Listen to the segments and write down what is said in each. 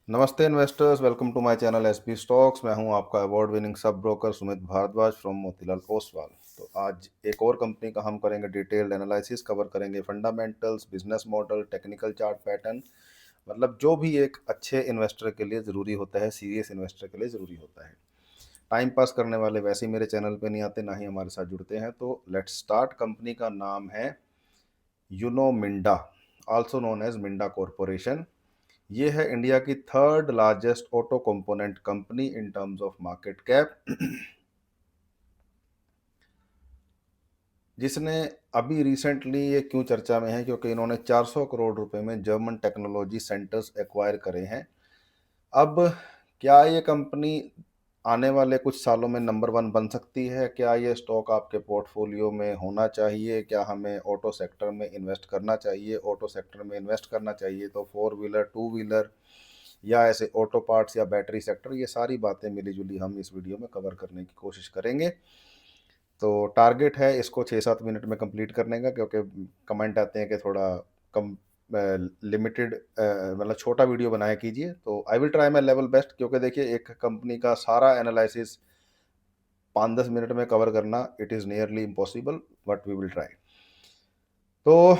नमस्ते investors, welcome to my channel SP stocks. मैं हूं आपका award winning sub broker Sumit Bhardwaj from Motilal Oswal. तो आज एक और कंपनी का हम करेंगे डिटेल्ड एनालिसिस, कवर करेंगे fundamentals, business model, technical chart pattern. मतलब जो भी एक अच्छे इन्वेस्टर के लिए ज़रूरी होता है, सीरियस इन्वेस्टर के लिए ज़रूरी होता है। टाइम पास करने वाले वैसे ही मेरे चैनल पे नहीं आते, ना ही हमारे साथ जुड़ते हैं। तो लेट्स स्टार्ट। कंपनी का नाम है Uno Minda, also known as Minda Corporation. ये है इंडिया की third largest auto component company in terms of market cap, जिसने अभी रिसेंटली, ये क्यों चर्चा में है, क्योंकि इन्होंने 400 करोड़ रुपए में जर्मन टेक्नोलॉजी सेंटर्स एक्वायर करे हैं। अब क्या ये कंपनी आने वाले कुछ सालों में नंबर वन बन सकती है? क्या ये स्टॉक आपके पोर्टफोलियो में होना चाहिए? क्या हमें ऑटो सेक्टर में इन्वेस्ट करना चाहिए? ऑटो सेक्टर में इन्वेस्ट करना चाहिए तो फोर व्हीलर, टू व्हीलर, या ऐसे ऑटो पार्ट्स या बैटरी सेक्टर, ये सारी बातें मिली जुली हम इस वीडियो में कवर करने की कोशिश करेंगे। तो टारगेट है इसको 6-7 मिनट में कंप्लीट करने का, क्योंकि कमेंट आते हैं कि थोड़ा कम लिमिटेड, मतलब छोटा वीडियो बनाया कीजिए। तो I will try my level best, क्योंकि देखिए एक कंपनी का सारा एनालिसिस 5-10 मिनट में कवर करना it is nearly impossible, but we will try. तो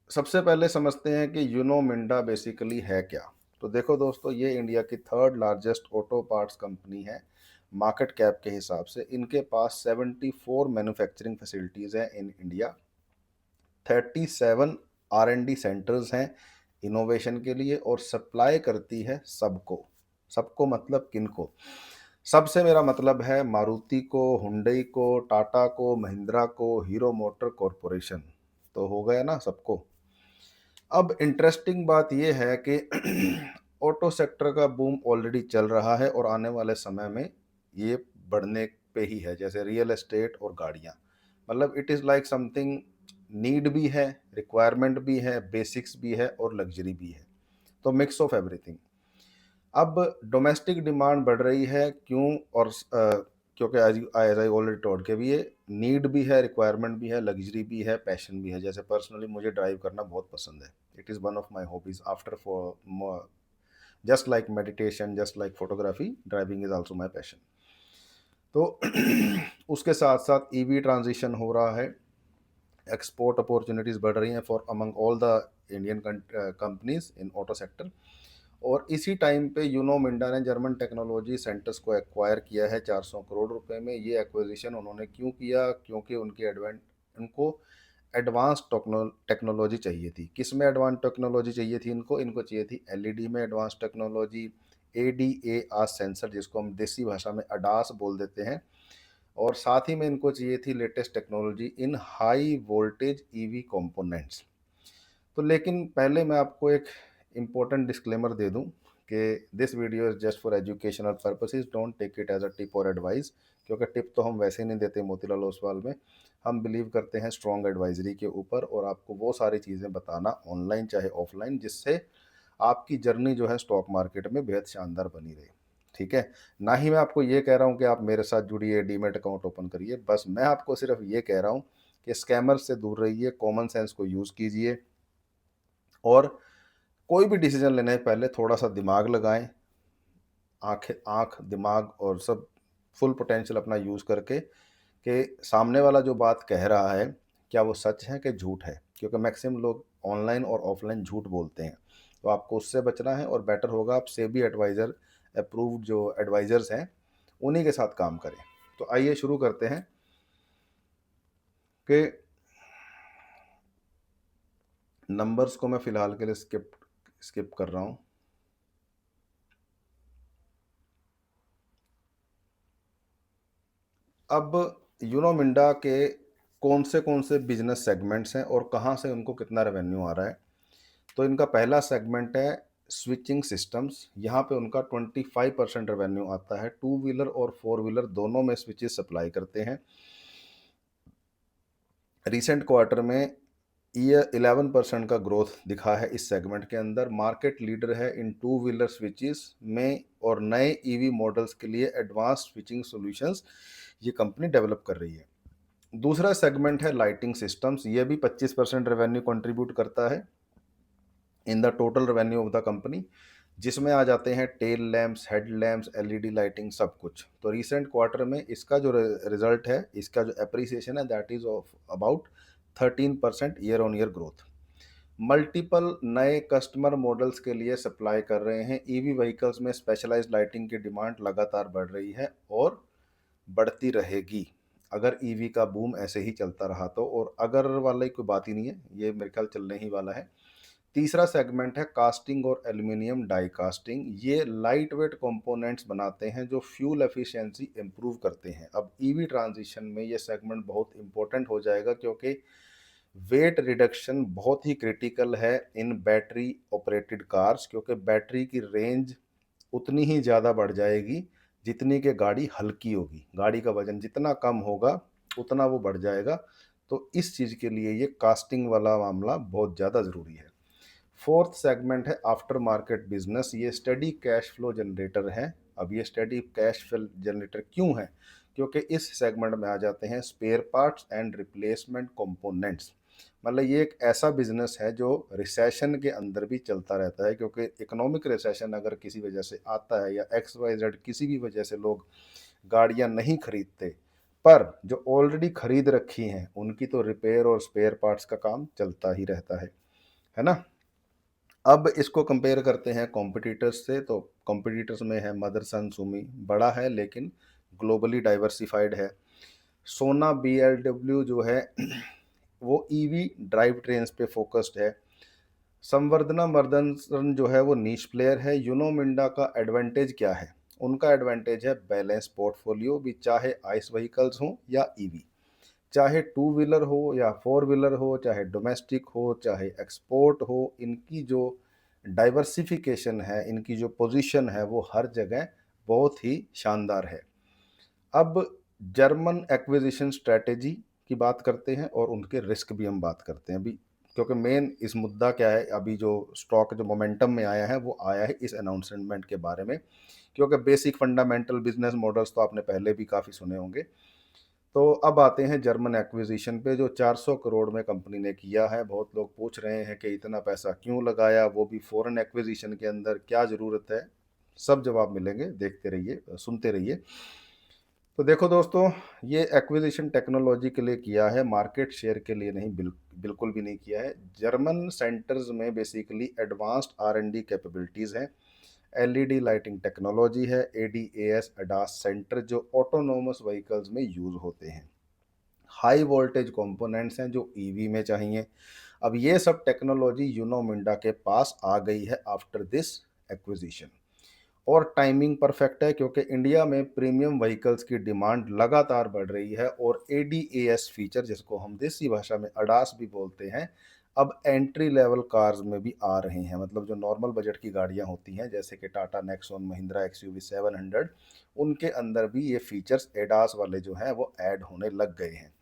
सबसे पहले समझते हैं कि यूनो मिंडा बेसिकली है क्या। तो देखो दोस्तों, ये इंडिया की third largest auto parts company है मार्केट कैप के हिसाब से। इनके पास 74 मैन्युफैक्चरिंग फैसिलिटीज़ हैं इन इंडिया। 37 R&D सेंटर्स हैं इनोवेशन के लिए, और सप्लाई करती है सबको। सबको मतलब किनको? सबसे मेरा मतलब है मारुति को, हुंडई को, टाटा को, महिंद्रा को, हीरो मोटर कॉरपोरेशन। तो हो गया ना सबको। अब इंटरेस्टिंग बात यह है कि ऑटो सेक्टर का बूम ऑलरेडी चल रहा है, और आने वाले समय में ये बढ़ने पे ही है, जैसे रियल एस्टेट और गाड़ियाँ। मतलब it is like something, need भी है, रिक्वायरमेंट भी है, बेसिक्स भी है, और लग्जरी भी है। तो मिक्स ऑफ एवरीथिंग। अब डोमेस्टिक डिमांड बढ़ रही है, क्यों? और क्योंकि एज आई ऑलरेडी टोल्ड के भी ये नीड भी है, रिक्वायरमेंट भी है, लग्जरी भी है, पैशन भी है। जैसे पर्सनली मुझे ड्राइव करना बहुत पसंद है। It is one of my hobbies after for just like meditation, just like photography, driving is also my passion. तो उसके साथ साथ ईवी ट्रांजिशन हो रहा है, एक्सपोर्ट अपॉर्चुनिटीज़ बढ़ रही हैं for among all the Indian companies in auto sector. और इसी टाइम पे यूनो मिंडा ने जर्मन टेक्नोलॉजी सेंटर्स को एक्वायर किया है 400 करोड़ रुपए में। ये एक्विजिशन उन्होंने क्यों किया? क्योंकि उनको एडवांस टेक्नोलॉजी चाहिए थी। किस में एडवांस टेक्नोलॉजी चाहिए थी इनको? इनको चाहिए थी एलईडी में एडवांस टेक्नोलॉजी, एडीएआर सेंसर, जिसको हम देसी भाषा में अडास बोल देते हैं। और साथ ही में इनको चाहिए थी latest technology in high voltage EV components. तो लेकिन पहले मैं आपको एक इम्पोर्टेंट डिस्क्लेमर दे दूं कि this video is just for educational purposes, don't take it as a tip और एडवाइस। क्योंकि टिप तो हम वैसे ही नहीं देते मोतीलाल ओसवाल में। हम बिलीव करते हैं स्ट्रॉन्ग एडवाइजरी के ऊपर, और आपको वो सारी चीज़ें बताना ऑनलाइन चाहे ऑफलाइन, जिससे आपकी जर्नी जो है स्टॉक मार्केट में बेहद शानदार बनी रहे। ठीक है? ना ही मैं आपको ये कह रहा हूँ कि आप मेरे साथ जुड़िए, डीमेट अकाउंट ओपन करिए। बस मैं आपको सिर्फ ये कह रहा हूँ कि स्कैमर से दूर रहिए, कॉमन सेंस को यूज़ कीजिए, और कोई भी डिसीजन लेने से पहले थोड़ा सा दिमाग लगाएं। आँख दिमाग और सब फुल पोटेंशियल अपना यूज़ करके, कि सामने वाला जो बात कह रहा है क्या वो सच है कि झूठ है। क्योंकि मैक्सिमम लोग ऑनलाइन और ऑफलाइन झूठ बोलते हैं। तो आपको उससे बचना है, और बेटर होगा आप सेबी एडवाइज़र अप्रूव्ड जो एडवाइज़र्स हैं उन्हीं के साथ काम करें। तो आइए शुरू करते हैं कि नंबर्स को मैं फ़िलहाल के लिए स्किप कर रहा हूँ। अब यूनो मिंडा के कौन से बिजनेस सेगमेंट्स हैं और कहाँ से उनको कितना रेवेन्यू आ रहा है? तो इनका पहला सेगमेंट है स्विचिंग सिस्टम्स। यहाँ पे उनका 25% रेवेन्यू आता है। टू व्हीलर और फोर व्हीलर दोनों में स्विचेस सप्लाई करते हैं। रिसेंट क्वार्टर में ये 11% का ग्रोथ दिखा है इस सेगमेंट के अंदर। मार्केट लीडर है इन टू व्हीलर स्विचेस में, और नए ईवी मॉडल्स के लिए एडवांस स्विचिंग सॉल्यूशंस ये कंपनी डेवलप कर रही है। दूसरा सेगमेंट है लाइटिंग सिस्टम्स। ये भी 25% रेवेन्यू कंट्रीब्यूट करता है in the total revenue of the company. जिसमें आ जाते हैं tail lamps, head lamps, LED lighting, सब कुछ। तो रिसेंट क्वार्टर में इसका जो रिजल्ट है, इसका जो एप्रिसिएशन है, that is of about 13% year on year growth. Multiple नए कस्टमर मॉडल्स के लिए सप्लाई कर रहे हैं। ईवी व्हीकल्स में स्पेशलाइज्ड लाइटिंग की डिमांड लगातार बढ़ रही है और बढ़ती रहेगी, अगर ईवी का बूम ऐसे ही चलता रहा तो। और अगर वाली कोई बात ही नहीं है, ये मेरे ख्याल चलने ही वाला है। तीसरा सेगमेंट है कास्टिंग और एल्यूमिनियम डाई कास्टिंग। ये लाइट वेट कंपोनेंट्स बनाते हैं जो फ्यूल एफिशिएंसी इंप्रूव करते हैं। अब ईवी ट्रांजिशन में ये सेगमेंट बहुत इंपॉर्टेंट हो जाएगा, क्योंकि वेट रिडक्शन बहुत ही क्रिटिकल है इन बैटरी ऑपरेटेड कार्स, क्योंकि बैटरी की रेंज उतनी ही ज़्यादा बढ़ जाएगी जितनी कि गाड़ी हल्की होगी। गाड़ी का वजन जितना कम होगा उतना वो बढ़ जाएगा। तो इस चीज़ के लिए ये कास्टिंग वाला मामला बहुत ज़्यादा ज़रूरी है। फोर्थ सेगमेंट है आफ्टर मार्केट बिजनेस। ये स्टडी कैश फ्लो जनरेटर है। अब ये स्टडी कैश फ्लो जनरेटर क्यों है? क्योंकि इस सेगमेंट में आ जाते हैं spare parts and replacement components. मतलब ये एक ऐसा बिजनेस है जो रिसेशन के अंदर भी चलता रहता है, क्योंकि इकोनॉमिक रिसेशन अगर किसी वजह से आता है या एक्स वाई जेड किसी भी वजह से लोग गाड़ियां नहीं खरीदते, पर जो ऑलरेडी खरीद रखी हैं उनकी तो रिपेयर और स्पेयर पार्ट्स का काम चलता ही रहता है ना। अब इसको कंपेयर करते हैं कॉम्पिटिटर्स से। तो कॉम्पिटिटर्स में है मदरसन सुमी, बड़ा है लेकिन ग्लोबली डाइवर्सिफाइड है। सोना BLW जो है वो ईवी ड्राइव ट्रेन्स पे फोकस्ड है। संवर्धना मर्दनसन जो है वो नीश प्लेयर है। यूनो मिंडा का एडवांटेज क्या है? उनका एडवांटेज है बैलेंस पोर्टफोलियो भी, चाहे आइस व्हीकल्स हो या ईवी, चाहे टू व्हीलर हो या फोर व्हीलर हो, चाहे डोमेस्टिक हो चाहे एक्सपोर्ट हो। इनकी जो डाइवर्सिफिकेशन है, इनकी जो पोजीशन है, वो हर जगह बहुत ही शानदार है। अब जर्मन एक्विजिशन स्ट्रेटेजी की बात करते हैं और उनके रिस्क भी हम बात करते हैं अभी, क्योंकि मेन इस मुद्दा क्या है, अभी जो स्टॉक जो मोमेंटम में आया है वो आया है इस अनाउंसमेंट के बारे में। क्योंकि बेसिक फंडामेंटल बिजनेस मॉडल्स तो आपने पहले भी काफ़ी सुने होंगे। तो अब आते हैं जर्मन एक्विजिशन पे, जो 400 करोड़ में कंपनी ने किया है। बहुत लोग पूछ रहे हैं कि इतना पैसा क्यों लगाया, वो भी फॉरेन एक्विजिशन के अंदर, क्या ज़रूरत है? सब जवाब मिलेंगे, देखते रहिए, सुनते रहिए। तो देखो दोस्तों, ये एक्विजिशन टेक्नोलॉजी के लिए किया है, मार्केट शेयर के लिए नहीं, बिल्कुल भी नहीं किया है। जर्मन सेंटर्स में बेसिकली एडवांस्ड R&D कैपेबिलिटीज़ हैं। एलईडी लाइटिंग टेक्नोलॉजी है, ADAS अडास सेंटर जो ऑटोनोमस व्हीकल्स में यूज़ होते हैं। हाई वोल्टेज कंपोनेंट्स हैं जो ईवी में चाहिए। अब ये सब टेक्नोलॉजी यूनो मिंडा के पास आ गई है आफ्टर दिस एक्विजिशन। और टाइमिंग परफेक्ट है, क्योंकि इंडिया में प्रीमियम व्हीकल्स की डिमांड लगातार बढ़ रही है और ADAS फीचर, जिसको हम देसी भाषा में अडास भी बोलते हैं, अब एंट्री लेवल कार्स में भी आ रहे हैं। मतलब जो नॉर्मल बजट की गाड़ियां होती हैं, जैसे कि टाटा नेक्सॉन, महिंद्रा XUV 700, उनके अंदर भी ये फीचर्स एडास वाले जो हैं वो ऐड होने लग गए हैं।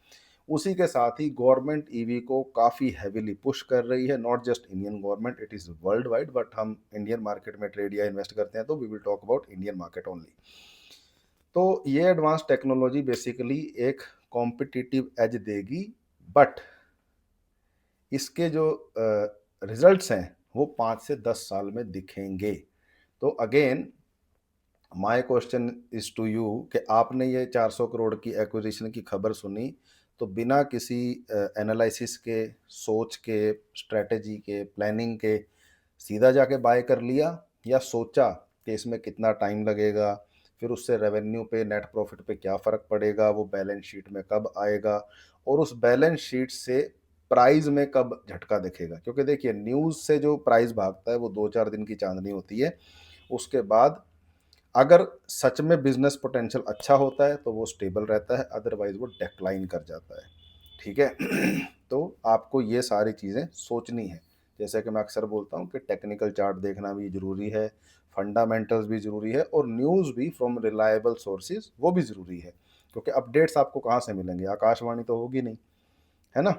उसी के साथ ही गवर्नमेंट ईवी को काफ़ी हैविली पुश कर रही है। Not just Indian government, it is world wide, but हम इंडियन मार्केट में ट्रेड या इन्वेस्ट करते हैं तो we will talk about Indian market only. तो ये एडवांस टेक्नोलॉजी बेसिकली एक कॉम्पिटिटिव एज देगी, बट इसके जो रिजल्ट्स हैं वो 5 से 10 साल में दिखेंगे। तो again my question is to you कि आपने ये 400 करोड़ की एक्विजिशन की खबर सुनी तो बिना किसी एनालिसिस के, सोच के, स्ट्रेटजी के, प्लानिंग के सीधा जाके बाय कर लिया, या सोचा कि इसमें कितना टाइम लगेगा, फिर उससे रेवेन्यू पे, नेट प्रॉफिट पे क्या फ़र्क पड़ेगा, वो बैलेंस शीट में कब आएगा, और उस बैलेंस शीट से प्राइस में कब झटका दिखेगा? क्योंकि देखिए, न्यूज़ से जो प्राइस भागता है वो 2-4 दिन की चांदनी होती है। उसके बाद अगर सच में बिजनेस पोटेंशियल अच्छा होता है तो वो स्टेबल रहता है, अदरवाइज वो डेक्लाइन कर जाता है। ठीक है। तो आपको ये सारी चीज़ें सोचनी है। जैसे कि मैं अक्सर बोलता हूँ कि टेक्निकल चार्ट देखना भी ज़रूरी है, फंडामेंटल्स भी ज़रूरी है, और न्यूज़ भी फ्रॉम रिलायबल सोर्सेज वो भी ज़रूरी है। क्योंकि अपडेट्स आपको कहाँ से मिलेंगे? आकाशवाणी तो होगी नहीं, है ना।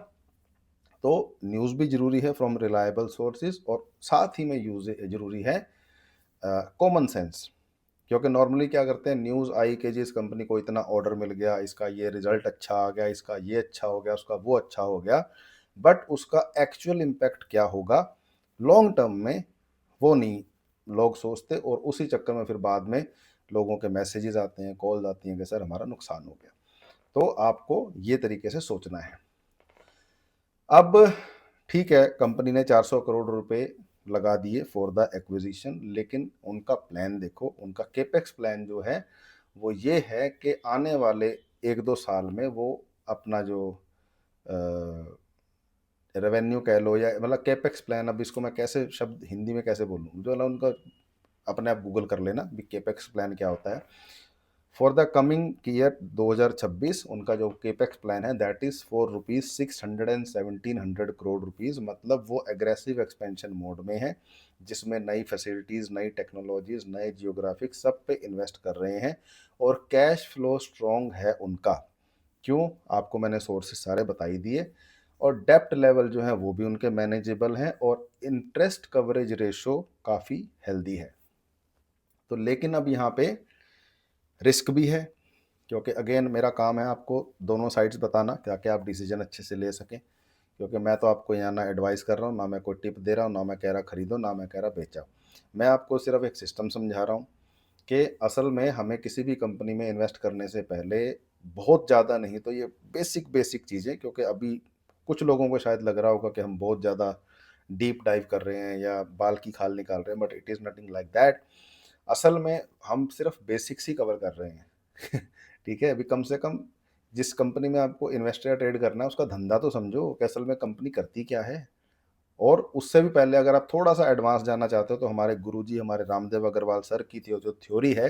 तो न्यूज़ भी ज़रूरी है फ्रॉम रिलायबल सोर्सेज, और साथ ही में यूज ज़रूरी है कॉमन सेंस। क्योंकि नॉर्मली क्या करते हैं, न्यूज़ आई कि जी इस कंपनी को इतना ऑर्डर मिल गया, इसका ये रिजल्ट अच्छा आ गया, इसका ये अच्छा हो गया, उसका वो अच्छा हो गया, बट उसका एक्चुअल इम्पैक्ट क्या होगा लॉन्ग टर्म में, वो नहीं लोग सोचते, और उसी चक्कर में फिर बाद में लोगों के मैसेजेस आते हैं, कॉल आती हैं कि सर हमारा नुकसान हो गया। तो आपको ये तरीके से सोचना है। अब ठीक है, कंपनी ने 400 करोड़ रुपए लगा दिए फॉर द एक्विजिशन, लेकिन उनका प्लान देखो, उनका केपेक्स प्लान जो है वो ये है कि आने वाले 1-2 साल में वो अपना जो रेवेन्यू कह लो, या मतलब केपेक्स प्लान, अब इसको मैं कैसे शब्द हिंदी में कैसे बोलूँ, जो ना उनका अपने आप गूगल कर लेना भी केपेक्स प्लान क्या होता है। फॉर द कमिंग ईयर 2026 उनका जो केपेक्स प्लान है that is for rupees 600 and 1700 crore rupees, मतलब वो एग्रेसिव एक्सपेंशन मोड में है, जिसमें नई फैसिलिटीज, नई टेक्नोलॉजीज, नए जियोग्राफिक सब पे इन्वेस्ट कर रहे हैं, और कैश फ्लो स्ट्रॉन्ग है उनका। क्यों, आपको मैंने सोर्सेस सारे बता ही दिए, और डेप्ट लेवल जो है वो भी उनके मैनेजेबल हैं, और इंटरेस्ट कवरेज रेशो काफ़ी हेल्दी है। तो लेकिन अब यहाँ पे रिस्क भी है, क्योंकि अगेन मेरा काम है आपको दोनों साइड्स बताना, ताकि आप डिसीजन अच्छे से ले सकें। क्योंकि मैं तो आपको यहाँ ना एडवाइस कर रहा हूँ, ना मैं कोई टिप दे रहा हूँ, ना मैं कह रहा खरीदो, ना मैं कह रहा बेचो। मैं आपको सिर्फ एक सिस्टम समझा रहा हूँ कि असल में हमें किसी भी कंपनी में इन्वेस्ट करने से पहले बहुत ज़्यादा नहीं तो ये बेसिक बेसिक चीज़ें, क्योंकि अभी कुछ लोगों को शायद लग रहा होगा कि हम बहुत ज़्यादा डीप डाइव कर रहे हैं या बाल की खाल निकाल रहे हैं, but it is nothing like that. असल में हम सिर्फ बेसिक्स ही कवर कर रहे हैं। ठीक है, अभी कम से कम जिस कंपनी में आपको इन्वेस्ट या ट्रेड करना है उसका धंधा तो समझो कि असल में कंपनी करती क्या है। और उससे भी पहले अगर आप थोड़ा सा एडवांस जाना चाहते हो तो हमारे गुरुजी, हमारे रामदेव अग्रवाल सर की जो थ्योरी है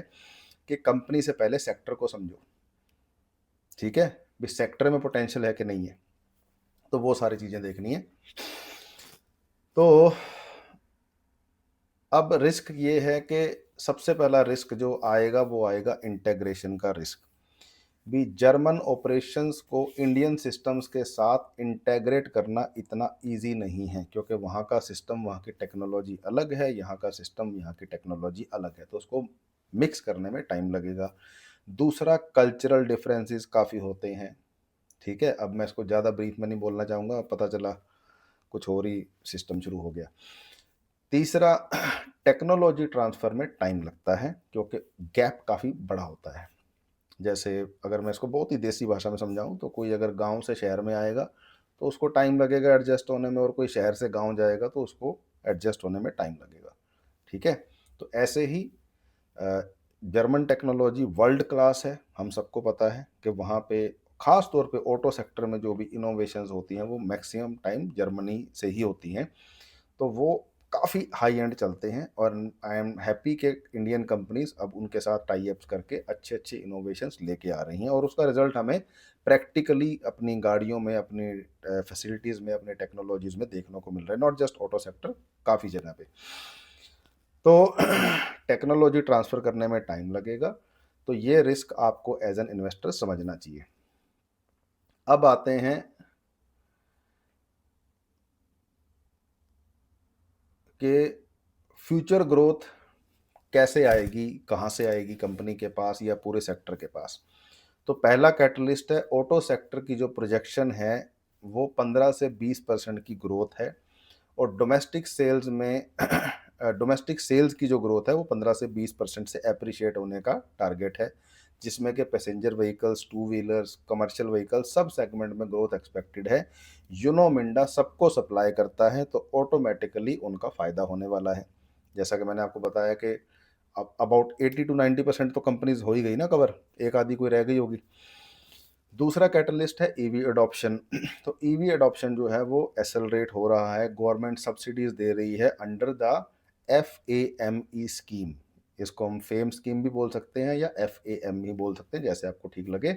कि कंपनी से पहले सेक्टर को समझो। ठीक है, भी सेक्टर में पोटेंशियल है कि नहीं है, तो वो सारी चीज़ें देखनी है। तो अब रिस्क ये है कि सबसे पहला रिस्क जो आएगा वो आएगा इंटेग्रेशन का रिस्क। भी जर्मन ऑपरेशंस को इंडियन सिस्टम्स के साथ इंटेग्रेट करना इतना इजी नहीं है, क्योंकि वहाँ का सिस्टम, वहाँ की टेक्नोलॉजी अलग है, यहाँ का सिस्टम, यहाँ की टेक्नोलॉजी अलग है, तो उसको मिक्स करने में टाइम लगेगा। दूसरा, कल्चरल डिफरेंसेस काफ़ी होते हैं। ठीक है, अब मैं इसको ज़्यादा ब्रीफ में नहीं बोलना चाहूँगा, पता चला कुछ और ही सिस्टम शुरू हो गया। तीसरा, टेक्नोलॉजी ट्रांसफ़र में टाइम लगता है, क्योंकि गैप काफ़ी बड़ा होता है। जैसे अगर मैं इसको बहुत ही देसी भाषा में समझाऊं तो कोई अगर गांव से शहर में आएगा तो उसको टाइम लगेगा एडजस्ट होने में, और कोई शहर से गांव जाएगा तो उसको एडजस्ट होने में टाइम लगेगा। ठीक है, तो ऐसे ही जर्मन टेक्नोलॉजी वर्ल्ड क्लास है, हम सबको पता है कि वहाँ पे ख़ास तौर पे ऑटो सेक्टर में जो भी इनोवेशंस होती हैं वो मैक्सिमम टाइम जर्मनी से ही होती हैं, तो वो काफ़ी हाई एंड चलते हैं। और आई एम हैप्पी कि इंडियन कंपनीज अब उनके साथ टाई अप्स करके अच्छे अच्छे इनोवेशंस लेके आ रही हैं, और उसका रिजल्ट हमें प्रैक्टिकली अपनी गाड़ियों में, अपनी फैसिलिटीज़ में, अपने टेक्नोलॉजीज़ में देखने को मिल रहा है, नॉट जस्ट ऑटो सेक्टर, काफ़ी जगह पे। तो टेक्नोलॉजी ट्रांसफ़र करने में टाइम लगेगा, तो ये रिस्क आपको एज एन इन्वेस्टर समझना चाहिए। अब आते हैं कि फ्यूचर ग्रोथ कैसे आएगी, कहाँ से आएगी कंपनी के पास या पूरे सेक्टर के पास। तो पहला कैटलिस्ट है ऑटो सेक्टर की जो प्रोजेक्शन है वो 15 से 20% की ग्रोथ है, और डोमेस्टिक सेल्स में डोमेस्टिक सेल्स की जो ग्रोथ है वो 15 से 20% से अप्रिशिएट होने का टारगेट है, जिसमें कि passenger vehicles, two wheelers, commercial vehicles सब सेगमेंट में ग्रोथ एक्सपेक्टेड है। यूनो मिंडा सबको सप्लाई करता है, तो ऑटोमेटिकली उनका फ़ायदा होने वाला है। जैसा कि मैंने आपको बताया कि अब अबाउट 80 to 90% तो कंपनीज हो ही गई ना कवर, एक आधी कोई रह गई होगी। दूसरा कैटलिस्ट है ईवी अडॉप्शन। तो ईवी अडॉप्शन जो है वो एसेलरेट हो रहा है, गवर्नमेंट सब्सिडीज दे रही है अंडर द FAME स्कीम। इसको हम फेम स्कीम भी बोल सकते हैं या FAME बोल सकते हैं, जैसे आपको ठीक लगे।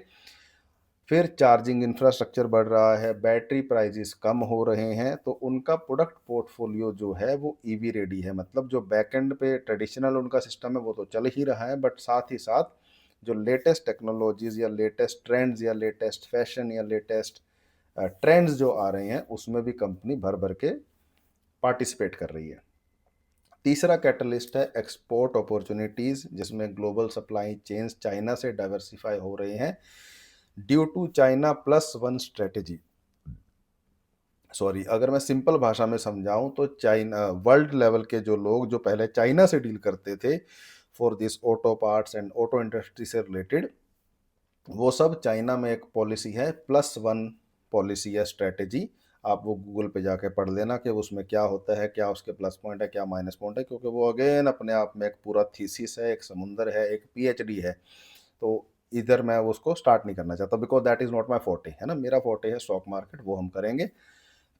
फिर चार्जिंग इंफ्रास्ट्रक्चर बढ़ रहा है, बैटरी प्राइजेस कम हो रहे हैं, तो उनका प्रोडक्ट पोर्टफोलियो जो है वो ईवी रेडी है। मतलब जो बैकएंड पे ट्रेडिशनल उनका सिस्टम है वो तो चल ही रहा है, बट साथ ही साथ जो लेटेस्ट टेक्नोलॉजीज या लेटेस्ट ट्रेंड्स या लेटेस्ट फैशन या लेटेस्ट ट्रेंड्स जो आ रहे हैं उसमें भी कंपनी भर भर के पार्टिसिपेट कर रही है। तीसरा कैटलिस्ट है एक्सपोर्ट अपॉर्चुनिटीज़, जिसमें ग्लोबल सप्लाई चेन्स चाइना से डाइवर्सिफाई हो रहे हैं due to China plus one strategy. Sorry, अगर मैं सिंपल भाषा में समझाऊं तो चाइना वर्ल्ड लेवल के जो लोग जो पहले चाइना से डील करते थे for this auto parts and auto industry से रिलेटेड, वो सब चाइना में एक पॉलिसी है, +1 पॉलिसी या स्ट्रेटेजी। आप वो गूगल पे जाके पढ़ लेना कि उसमें क्या होता है, क्या उसके प्लस पॉइंट है, क्या माइनस पॉइंट है, क्योंकि वो अगेन अपने आप में एक पूरा थीसिस है, एक समुंदर है, एक पीएचडी है। तो इधर मैं उसको स्टार्ट नहीं करना चाहता because that is not my forte, है ना। मेरा फोर्टे है स्टॉक मार्केट, वो हम करेंगे।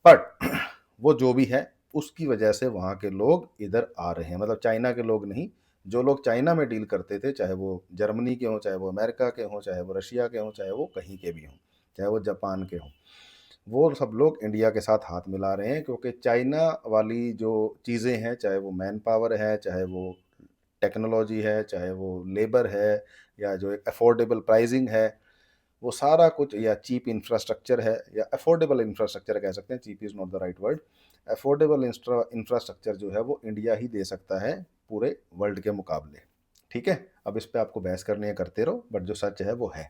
बट वो जो भी है उसकी वजह से वहाँ के लोग इधर आ रहे हैं, मतलब चाइना के लोग नहीं, जो लोग चाइना में डील करते थे, चाहे वो जर्मनी के हों, चाहे वो अमेरिका के हों, चाहे वो रशिया के हों, चाहे वो कहीं के भी हों, चाहे वो जापान के हों, वो सब लोग इंडिया के साथ हाथ मिला रहे हैं, क्योंकि चाइना वाली जो चीज़ें हैं, चाहे वो मैन पावर है, चाहे वो टेक्नोलॉजी है, चाहे वो लेबर है, या जो एक अफोर्डेबल प्राइसिंग है, वो सारा कुछ, या चीप इंफ्रास्ट्रक्चर है, या अफोर्डेबल इंफ्रास्ट्रक्चर कह सकते हैं, cheap is not the right word. Affordable infrastructure जो है वो इंडिया ही दे सकता है पूरे वर्ल्ड के मुकाबले। ठीक है, अब इस पे आपको बहस करनी है, करते रहो, बट जो सच है वो है।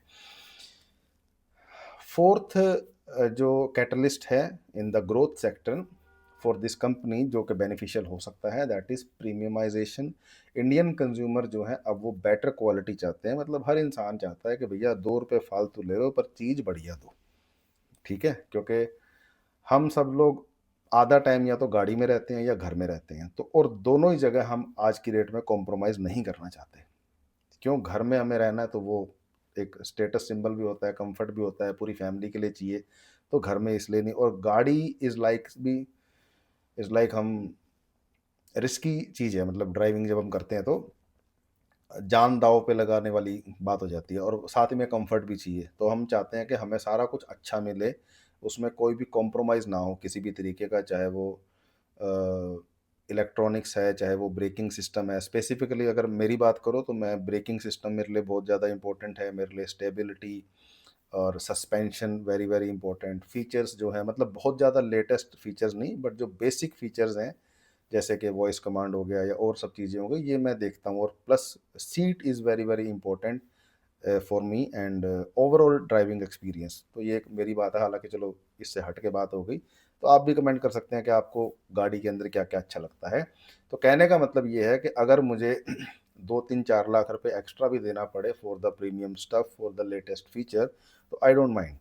फोर्थ जो कैटलिस्ट है in the growth sector for this company, जो कि बेनिफिशियल हो सकता है, that is premiumization. Indian consumer जो है अब वो बेटर क्वालिटी चाहते हैं, मतलब हर इंसान चाहता है कि भैया 2 रुपये फालतू ले लो पर चीज़ बढ़िया दो। ठीक है, क्योंकि हम सब लोग आधा टाइम या तो गाड़ी में रहते हैं या घर में रहते हैं, तो और दोनों ही जगह हम आज की डेट में कॉम्प्रोमाइज़ नहीं करना चाहते। क्यों, घर में हमें रहना है तो वो एक स्टेटस सिंबल भी होता है, कंफर्ट भी होता है, पूरी फैमिली के लिए चाहिए, तो घर में इसलिए नहीं। और गाड़ी इज़ लाइक हम रिस्की चीज़ है, मतलब ड्राइविंग जब हम करते हैं तो जान दांव पे लगाने वाली बात हो जाती है, और साथ में कंफर्ट भी चाहिए। तो हम चाहते हैं कि हमें सारा कुछ अच्छा मिले, उसमें कोई भी कॉम्प्रोमाइज़ ना हो किसी भी तरीके का, चाहे वो इलेक्ट्रॉनिक्स है, चाहे वो ब्रेकिंग सिस्टम है। स्पेसिफिकली अगर मेरी बात करो तो मैं ब्रेकिंग सिस्टम मेरे लिए बहुत ज़्यादा इंपॉर्टेंट है, मेरे लिए स्टेबिलिटी और suspension very very important. Features जो है, मतलब बहुत ज़्यादा लेटेस्ट फीचर्स नहीं, बट जो बेसिक फीचर्स हैं, जैसे कि वॉइस कमांड हो गया या और सब चीज़ें हो गई, ये मैं देखता हूँ। और plus seat is very very important for me and overall driving experience. तो ये एक मेरी बात है, हालांकि चलो इससे हट के बात हो गई। तो आप भी कमेंट कर सकते हैं कि आपको गाड़ी के अंदर क्या क्या अच्छा लगता है। तो कहने का मतलब ये है कि अगर मुझे 2-3-4 लाख रुपए एक्स्ट्रा भी देना पड़े for the premium stuff, for the latest feature, तो आई डोंट माइंड।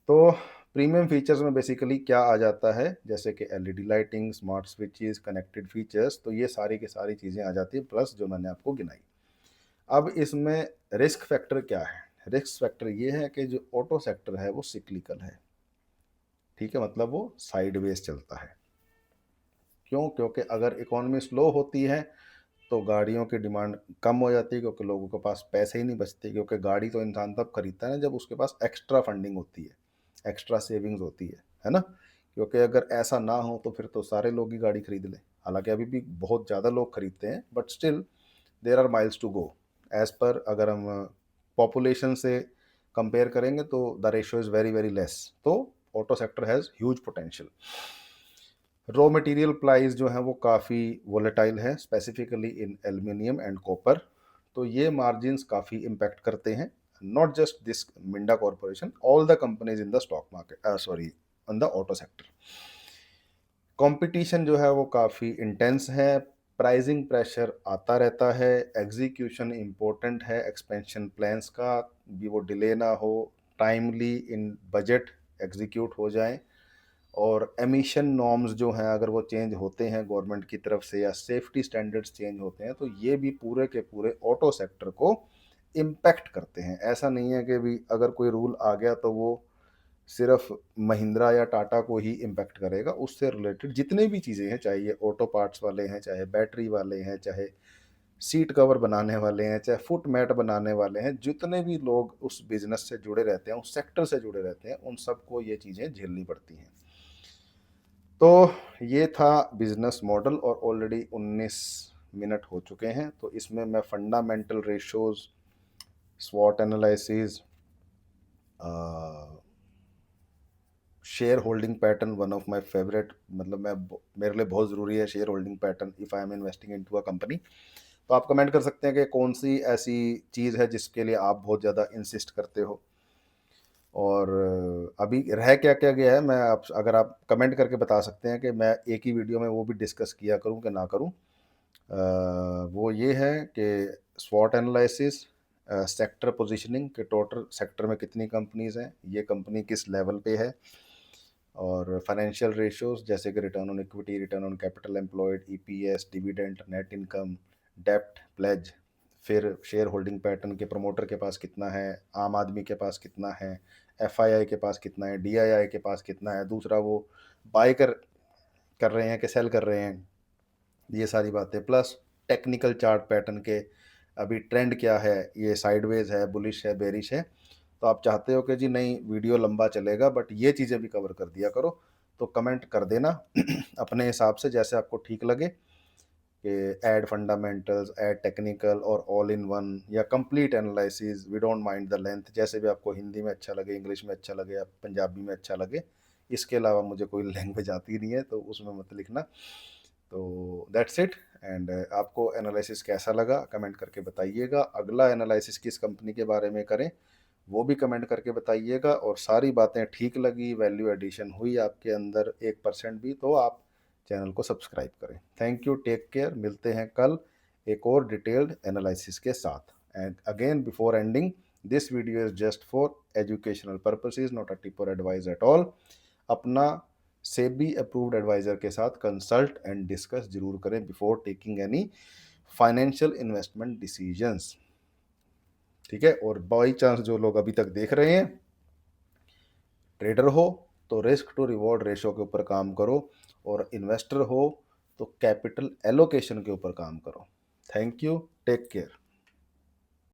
तो प्रीमियम फीचर्स में बेसिकली क्या आ जाता है, जैसे कि LED lighting, smart switches, connected features, तो ये सारी की सारी चीज़ें आ जाती है, प्लस जो मैंने आपको गिनाई। अब इसमें रिस्क फैक्टर क्या है? रिस्क फैक्टर ये है कि जो ऑटो सेक्टर है वो सिक्लिकल है। ठीक है, मतलब वो साइडवेज चलता है। क्यों? क्योंकि अगर इकोनॉमी स्लो होती है तो गाड़ियों की डिमांड कम हो जाती है, क्योंकि लोगों के पास पैसे ही नहीं बचते। क्योंकि गाड़ी तो इंसान तब खरीदता है ना जब उसके पास एक्स्ट्रा फंडिंग होती है, एक्स्ट्रा सेविंग्स होती है ना। क्योंकि अगर ऐसा ना हो तो फिर तो सारे लोग ही गाड़ी खरीद लें। हालांकि अभी भी बहुत ज़्यादा लोग खरीदते हैं, but still there are miles to go. As per अगर हम पॉपुलेशन से कंपेयर करेंगे तो the ratio is very very less. तो auto sector has huge potential. Raw material price जो है वो काफ़ी वोलेटाइल है, specifically in aluminium and copper. तो ये मार्जिन्स काफ़ी इम्पैक्ट करते हैं, not just this Minda corporation, all the companies in the stock market, sorry, in the auto sector. Competition जो है वो काफ़ी इंटेंस है, प्राइसिंग प्रेशर आता रहता है, एग्जीक्यूशन इम्पोर्टेंट है, एक्सपेंशन प्लान्स का भी वो डिले ना हो, टाइमली इन बजट एग्जीक्यूट हो जाए। और एमिशन नॉर्म्स जो हैं अगर वो चेंज होते हैं गवर्नमेंट की तरफ से, या सेफ्टी स्टैंडर्ड्स चेंज होते हैं, तो ये भी पूरे के पूरे ऑटो सेक्टर को इम्पैक्ट करते हैं। ऐसा नहीं है कि भी अगर कोई रूल आ गया तो वो सिर्फ महिंद्रा या टाटा को ही इम्पैक्ट करेगा। उससे रिलेटेड जितने भी चीज़ें हैं, चाहे ये ऑटो पार्ट्स वाले हैं, चाहे बैटरी वाले हैं, चाहे सीट कवर बनाने वाले हैं, चाहे फुट मैट बनाने वाले हैं, जितने भी लोग उस बिजनेस से जुड़े रहते हैं, उस सेक्टर से जुड़े रहते हैं, उन सबको ये चीज़ें झेलनी पड़ती हैं। तो ये था बिजनेस मॉडल, और ऑलरेडी 19 मिनट हो चुके हैं। तो इसमें मैं फंडामेंटल रेशोज, स्वॉट analysis, share holding pattern, one of my favourite, मतलब मैं मेरे लिए बहुत ज़रूरी है share holding pattern if I am investing into a company. तो आप कमेंट कर सकते हैं कि कौन सी ऐसी चीज़ है जिसके लिए आप बहुत ज़्यादा इंसिस्ट करते हो। और अभी रह क्या क्या गया है, मैं आप अगर आप कमेंट करके बता सकते हैं कि मैं एक ही वीडियो में वो भी डिस्कस किया करूं कि ना करूं। वो ये है कि स्वॉट एनालिसिस, सेक्टर पोजीशनिंग के टोटल सेक्टर में कितनी कंपनीज हैं, ये कंपनी किस लेवल पे है, और फाइनेंशियल रेशियोज जैसे कि return on equity, return on capital employed, EPS, dividend, net income, डेप्ट, प्लेज, फिर शेयर होल्डिंग पैटर्न के प्रमोटर के पास कितना है, आम आदमी के पास कितना है, एफआईआई के पास कितना है, डीआईआई के पास कितना है, दूसरा वो बाय कर रहे हैं कि सेल कर रहे हैं, ये सारी बातें, प्लस टेक्निकल चार्ट पैटर्न के अभी ट्रेंड क्या है, ये साइडवेज है, बुलिश है, बेरिश है। तो आप चाहते हो कि जी नहीं वीडियो लंबा चलेगा बट ये चीज़ें भी कवर कर दिया करो, तो कमेंट कर देना अपने हिसाब से जैसे आपको ठीक लगे, कि ऐड फंडामेंटल्स, ऐड टेक्निकल और ऑल इन वन, या complete analysis, we don't mind the length, जैसे भी आपको हिंदी में अच्छा लगे, इंग्लिश में अच्छा लगे, पंजाबी में अच्छा लगे। इसके अलावा मुझे कोई लैंग्वेज आती नहीं है तो उसमें मत लिखना। तो दैट्स इट। एंड आपको एनालिसिस कैसा लगा कमेंट करके बताइएगा। अगला एनालिसिस किस कंपनी के बारे में करें वो भी कमेंट करके बताइएगा, और सारी बातें ठीक लगी, वैल्यू एडिशन हुई आपके अंदर 1% भी, तो आप चैनल को सब्सक्राइब करें। थैंक यू, टेक केयर, मिलते हैं कल एक और डिटेल्ड एनालिसिस के साथ। And again before ending, this video is just for educational purposes, not a tip और एडवाइस एट ऑल। अपना सेबी अप्रूव्ड एडवाइजर के साथ कंसल्ट एंड डिस्कस जरूर करें before taking any financial investment decisions. ठीक है, और बाई चांस जो लोग अभी तक देख रहे हैं ट्रेडर हो तो रिस्क टू रिवॉर्ड रेशो के ऊपर काम करो, और इन्वेस्टर हो तो कैपिटल एलोकेशन के ऊपर काम करो। Thank you, take care.